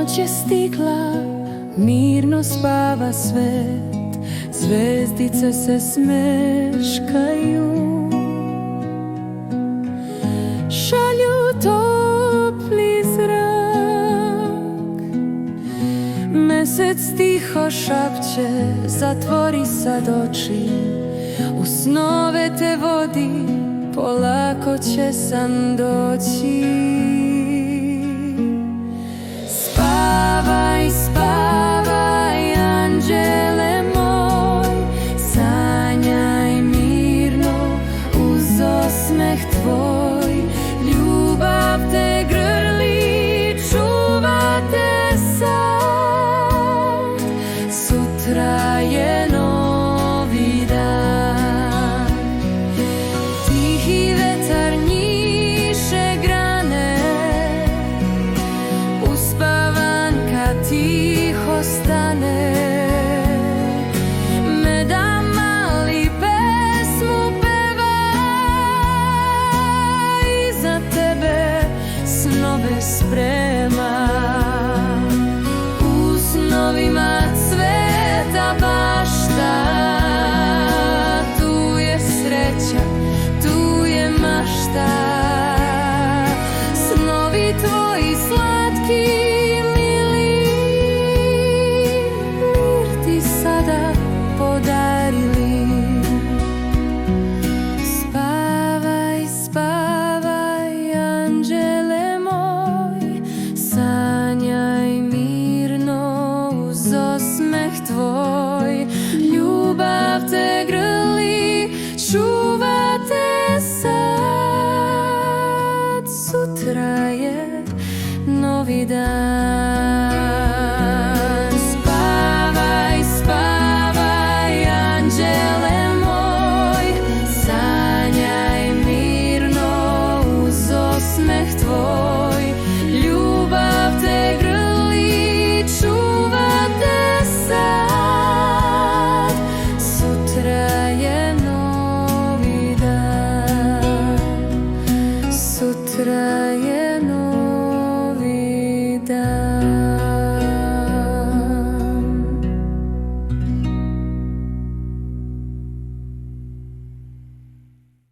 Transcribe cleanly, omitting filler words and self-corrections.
Noć je stigla, mirno spava svet, zvezdice se smeškaju, šalju topli zrak. Mesec tiho šapće, zatvori sad oči, u snove te vodi, polako će san doći. Spavaj, spavaj, anđele moj, sanjaj mirno uz osmeh tvoj. Ljubav te grli, čuva te sad, sutra je novi dan. Tihi vetar njiše grane, uspavanka tiho stane. Meda mali pesmu peva i za tebe snove sprema. U snovima cveta bašta, tu je sreća, tu je mašta. Snovi tvoji slatki, mili, mir ti sada podarili. Spavaj, spavaj, anđele moj, sanjaj mirno uz osmeh tvoj. Ljubav te grli, čuva te sad, sutra je novi dan.